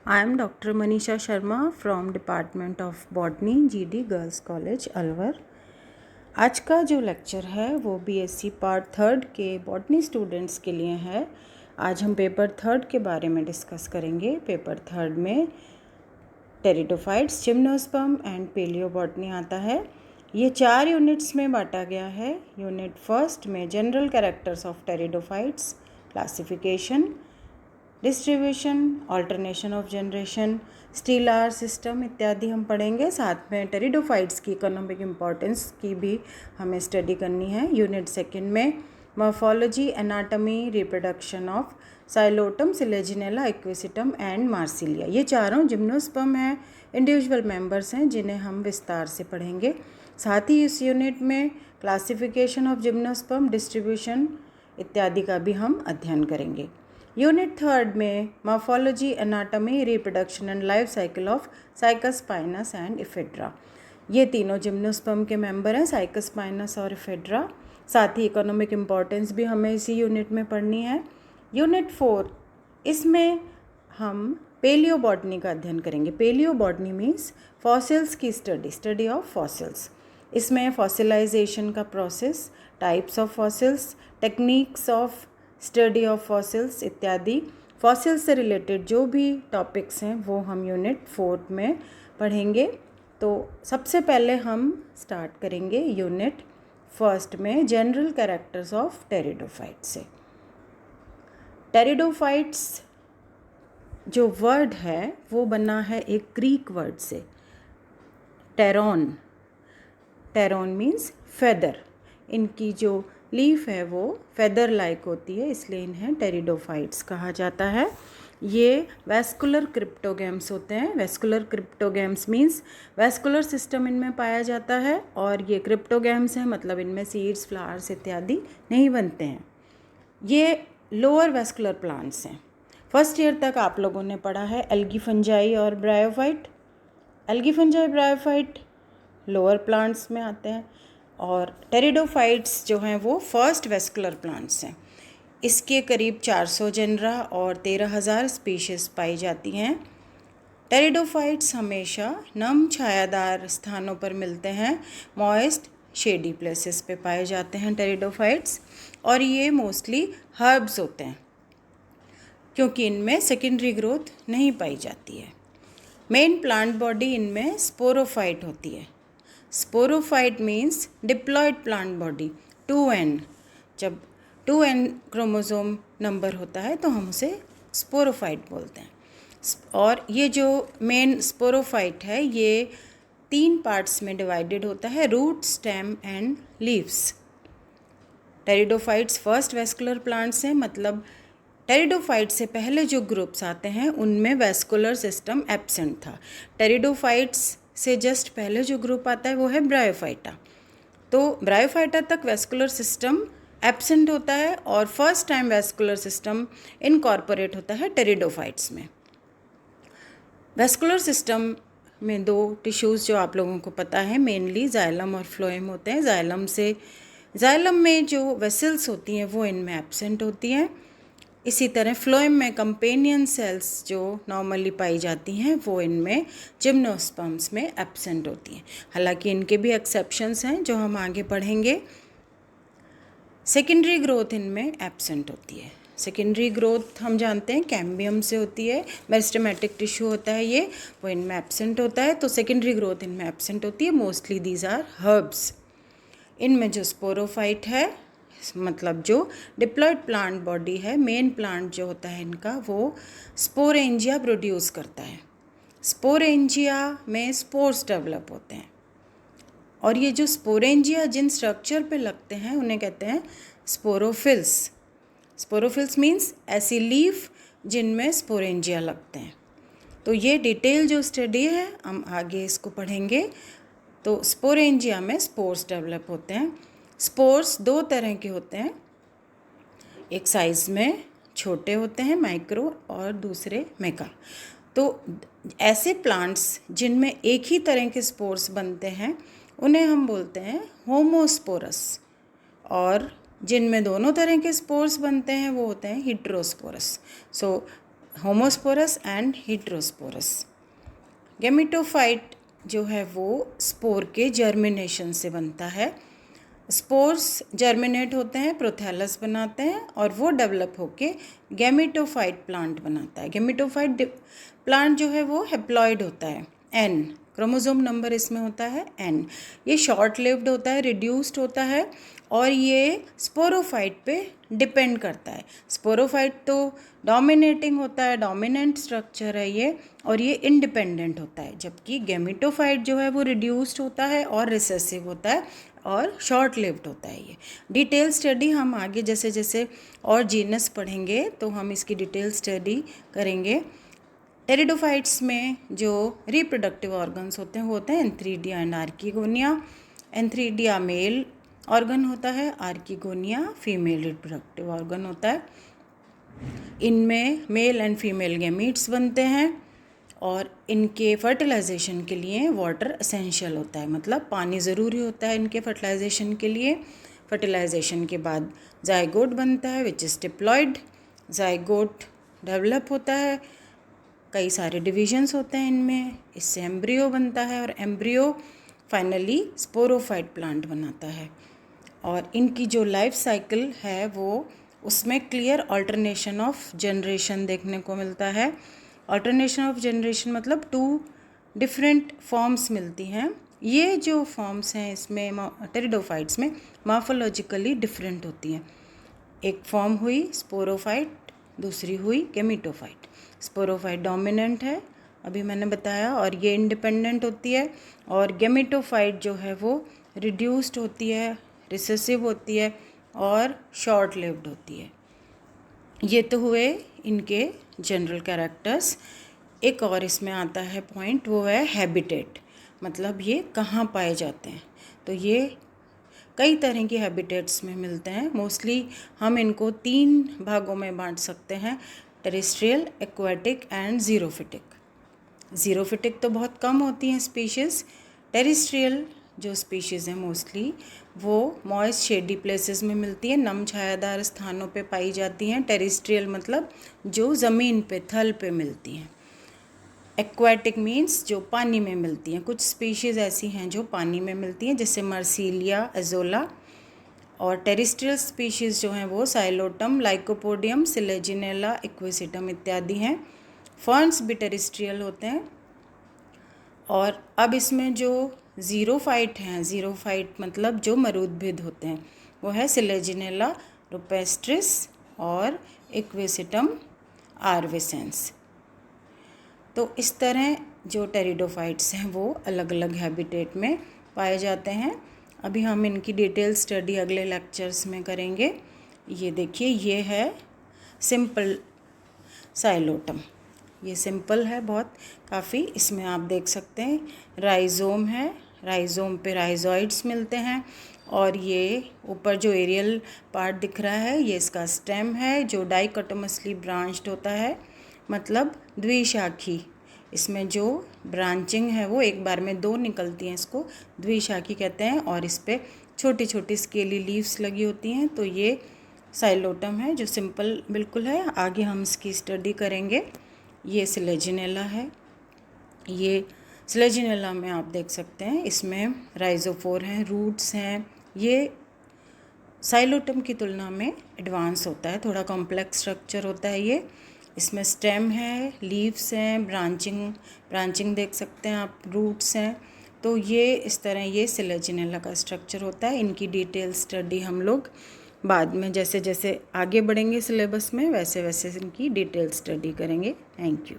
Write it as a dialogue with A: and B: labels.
A: I am Dr. Manisha Sharma from Department of Botany, GD Girls College, Alwar. आज का जो lecture है वो बीएससी पार्ट थर्ड के बॉटनी स्टूडेंट्स के लिए है। आज हम पेपर थर्ड के बारे में डिस्कस करेंगे। पेपर थर्ड में टेरिडोफाइट्स, जिम्नोस्पर्म एंड पेलियोबॉटनी आता है। ये 4 यूनिट्स में बांटा गया है। यूनिट फर्स्ट में general characters of pteridophytes, classification, distribution, alternation of generation, stelar system इत्यादि हम पढ़ेंगे। साथ में टेरिडोफाइट्स की इकोनॉमिक इम्पॉर्टेंस की भी हमें स्टडी करनी है। यूनिट सेकंड में morphology, anatomy, reproduction of Psilotum, Selaginella, equisetum and Marsilea. ये चारों जिम्नोस्पर्म हैं, इंडिविजुअल मेंबर्स हैं जिन्हें हम विस्तार से पढ़ेंगे। साथ ही इस यूनिट में क्लासिफिकेशन ऑफ जिम्नोस्पर्म, डिस्ट्रीब्यूशन इत्यादि का भी हम अध्ययन करेंगे। यूनिट थर्ड में morphology, anatomy, reproduction and life cycle of cycas spinous and ephedra. ये तीनों जिम्नोस्पर्म के मेंबर हैं, साइकस स्पाइनस और इफेड्रा। साथ ही इकोनॉमिक इम्पॉर्टेंस भी हमें इसी यूनिट में पढ़नी है। यूनिट 4, इसमें हम पेलियोबॉटनी का अध्ययन करेंगे। पेलियोबॉटनी मीन्स फॉसिल्स की स्टडी ऑफ फॉसिल्स। इसमें फॉसिलाइजेशन का process, types of fossils, techniques of study of fossils इत्यादि फॉसिल से रिलेटेड जो भी टॉपिक्स हैं वो हम यूनिट 4 में पढ़ेंगे। तो सबसे पहले हम स्टार्ट करेंगे यूनिट फर्स्ट में जनरल कैरेक्टर्स ऑफ टेरिडोफाइट्स से। टेरिडोफाइट्स जो वर्ड है वो बना है एक ग्रीक वर्ड से, टेरॉन। Pteron means feather. इनकी जो लीफ है वो फेदर लाइक होती है, इसलिए इन्हें टेरिडोफाइट्स कहा जाता है। ये वेस्कुलर क्रिप्टोगेम्स होते हैं। Vascular cryptogams means vascular system इनमें पाया जाता है, और ये क्रिप्टोगेम्स हैं मतलब इनमें सीड्स, फ्लावर्स इत्यादि नहीं बनते हैं। ये लोअर वेस्कुलर प्लांट्स हैं। फर्स्ट ईयर तक आप लोगों ने पढ़ा है एल्गी फंजाई और bryophyte. Algae fungi, bryophyte lower plants में आते हैं, और टेरिडोफाइट्स जो हैं वो फर्स्ट वेस्कुलर प्लांट्स हैं। इसके करीब 400 जेनरा और 13,000 स्पीशीज़ पाई जाती हैं। टेरिडोफाइट्स हमेशा नम छायादार स्थानों पर मिलते हैं, मॉइस्ट शेडी प्लेसेस पे पाए जाते हैं टेरिडोफाइट्स। और ये मोस्टली हर्ब्स होते हैं क्योंकि इनमें सेकेंडरी ग्रोथ नहीं पाई जाती है। मेन प्लांट बॉडी इनमें स्पोरोफाइट होती है। Sporophyte means diploid plant body, 2n। जब 2n क्रोमोसोम नंबर होता है तो हम उसे स्पोरोफाइट बोलते हैं। और ये जो मेन स्पोरोफाइट है ये 3 पार्ट्स में डिवाइडेड होता है, root, stem and leaves. Pteridophytes first vascular plants हैं, मतलब टेरिडोफाइट से पहले जो ग्रुप्स आते हैं उनमें वेस्कुलर सिस्टम एब्सेंट था। टेरिडोफाइट्स से जस्ट पहले जो ग्रुप आता है वो है ब्रायोफाइटा। तो ब्रायोफाइटा तक वेस्कुलर सिस्टम एब्सेंट होता है, और first time vascular system incorporate होता है टेरिडोफाइट्स में। वेस्कुलर सिस्टम में 2 टिश्यूज़ जो आप लोगों को पता है, मेनली जाइलम और फ्लोएम होते हैं। जाइलम में जो वेसल्स होती हैं वो इनमें एब्सेंट होती हैं। इसी तरह फ्लोएम में कंपेनियन सेल्स जो नॉर्मली पाई जाती हैं वो इनमें जिम्नोस्पर्म्स में एब्सेंट होती हैं। हालांकि इनके भी एक्सेप्शंस हैं जो हम आगे पढ़ेंगे। सेकेंडरी ग्रोथ इनमें एब्सेंट होती है। सेकेंडरी ग्रोथ हम जानते हैं कैम्बियम से होती है, मेरिस्टेमेटिक टिश्यू होता है ये, वो इनमें एब्सेंट होता है। तो सेकेंडरी ग्रोथ इनमें एब्सेंट होती है। Mostly these are herbs. इनमें जो स्पोरोफाइट है, मतलब जो डिप्लॉयड प्लांट बॉडी है, मेन प्लांट जो होता है इनका वो स्पोरेंजिया प्रोड्यूस करता है। स्पोरेंजिया में स्पोर्स डेवलप होते हैं, और ये जो स्पोरेंजिया जिन स्ट्रक्चर पे लगते हैं उन्हें कहते हैं स्पोरोफिल्स। स्पोरोफिल्स मीन्स ऐसी लीफ जिनमें स्पोरेंजिया लगते हैं। तो ये डिटेल जो स्टडी है हम आगे इसको पढ़ेंगे। तो स्पोरेंजिया में स्पोर्स डेवलप होते हैं। स्पोर्स 2 तरह के होते हैं, एक साइज़ में छोटे होते हैं माइक्रो, और दूसरे मेगा। तो ऐसे प्लांट्स जिनमें एक ही तरह के स्पोर्स बनते हैं उन्हें हम बोलते हैं होमोस्पोरस, और जिनमें दोनों तरह के स्पोर्स बनते हैं वो होते हैं heterosporous. So homosporous and heterosporous. Gametophyte जो है वो स्पोर के जर्मिनेशन से बनता है। स्पोर्स जर्मिनेट होते हैं, प्रोथैलस बनाते हैं और वो डेवलप होके गैमेटोफाइट प्लांट बनाता है। गैमेटोफाइट प्लांट जो है वो हैप्लॉइड होता है, एन क्रोमोसोम नंबर इसमें होता है एन। ये शॉर्ट लिव्ड होता है, रिड्यूस्ड होता है और ये स्पोरोफाइट पे डिपेंड करता है। स्पोरोफाइट तो डोमिनेटिंग होता है, डोमिनेंट स्ट्रक्चर है ये, और ये इंडिपेंडेंट होता है, जबकि गैमेटोफाइट जो है वो रिड्यूस्ड होता है और रिसेसिव होता है और शॉर्ट लिव्ड होता है। ये डिटेल स्टडी हम आगे जैसे जैसे और जीनस पढ़ेंगे तो हम इसकी डिटेल स्टडी करेंगे। टेरिडोफाइट्स में जो रिप्रोडक्टिव ऑर्गन्स होते हैं वो होते हैं antheridia and archegonia. Antheridia male organ होता है, आर्किगोनिया फीमेल रिप्रोडक्टिव ऑर्गन होता है। इनमें मेल एंड फीमेल गैमीट्स बनते हैं और इनके फर्टिलाइजेशन के लिए वाटर एसेंशियल होता है, मतलब पानी ज़रूरी होता है इनके फर्टिलाइजेशन के लिए। फर्टिलाइजेशन के बाद जाइगोट बनता है which is diploid. Zygote develop होता है, कई सारे डिविजन्स होते हैं इनमें, इससे एम्ब्रियो बनता है और एम्ब्रियो फाइनली स्पोरोफाइट प्लांट बनाता है। और इनकी जो लाइफ साइकिल है वो उसमें क्लियर अल्टरनेशन ऑफ जनरेशन देखने को मिलता है। अल्टरनेशन ऑफ जनरेशन मतलब 2 डिफरेंट फॉर्म्स मिलती हैं। ये जो फॉर्म्स हैं इसमें टेरिडोफाइट्स में मॉर्फोलॉजिकली डिफरेंट होती हैं। एक फॉर्म हुई स्पोरोफाइट, दूसरी हुई गैमेटोफाइट। स्पोरोफाइट डोमिनेंट है अभी मैंने बताया और ये इंडिपेंडेंट होती है, और गैमेटोफाइट जो है वो रिड्यूस्ड होती है, रिसेसिव होती है और शॉर्ट लिव्ड होती है। ये तो हुए इनके जनरल कैरेक्टर्स। एक और इसमें आता है पॉइंट, वो है हैबिटेट, मतलब ये कहाँ पाए जाते हैं। तो ये कई तरह की हैबिटेट्स में मिलते हैं। मोस्टली हम इनको 3 भागों में बांट सकते हैं, टेरेस्ट्रियल, एक्वाटिक एंड ज़ीरोफिटिक। ज़ीरोफिटिक तो बहुत कम होती हैं स्पीशीज़। टेरेस्ट्रियल जो स्पीशीज़ हैं मोस्टली वो मॉइस्ट शेडी प्लेसेस में मिलती हैं, नम छायादार स्थानों पे पाई जाती हैं। टेरेस्ट्रियल मतलब जो ज़मीन पे, थल पे मिलती हैं। एक्वाटिक मीन्स जो पानी में मिलती हैं। कुछ स्पीशीज़ ऐसी हैं जो पानी में मिलती हैं, जैसे मर्सीलिया, एजोला। और टेरेस्ट्रियल स्पीशीज़ जो हैं वो साइलोटम, लाइकोपोडियम, सिलेजिनेला, इक्विसिटम इत्यादि हैं। फर्न्स भी टेरेस्ट्रियल होते हैं। और अब इसमें जो ज़ीरोफाइट हैं, ज़ीरोफाइट मतलब जो मरूदभिद होते हैं, वो है सिलेजिनेला रुपेस्ट्रिस और इक्विसिटम आर्विसेंस। तो इस तरह जो टेरिडोफाइट्स हैं वो अलग अलग हैबिटेट में पाए जाते हैं। अभी हम इनकी डिटेल स्टडी अगले लेक्चर्स में करेंगे। ये देखिए, ये है सिंपल साइलोटम। ये सिंपल है बहुत काफ़ी। इसमें आप देख सकते हैं राइजोम है, राइजोम पे राइजोइड्स मिलते हैं, और ये ऊपर जो एरियल पार्ट दिख रहा है ये इसका स्टेम है जो डाइकोटोमसली ब्रांच्ड होता है, मतलब द्विशाखी। इसमें जो ब्रांचिंग है वो एक बार में 2 निकलती हैं, इसको द्विशाखी कहते हैं। और इस पर छोटी छोटी स्केली लीव्स लगी होती हैं। तो ये साइलोटम है जो सिंपल बिल्कुल है। आगे हम इसकी स्टडी करेंगे। ये सिलेजिनेला है। ये सिलेजिनेला में आप देख सकते हैं इसमें राइजोफोर हैं, रूट्स हैं। ये साइलोटम की तुलना में एडवांस होता है, थोड़ा कॉम्प्लेक्स स्ट्रक्चर होता है ये। इसमें स्टेम है, लीव्स हैं, ब्रांचिंग देख सकते हैं आप, रूट्स हैं। तो ये इस तरह ये सिलेजिनेला का स्ट्रक्चर होता है। इनकी डिटेल स्टडी हम लोग बाद में जैसे जैसे आगे बढ़ेंगे सिलेबस में वैसे वैसे इनकी डिटेल स्टडी करेंगे। Thank you.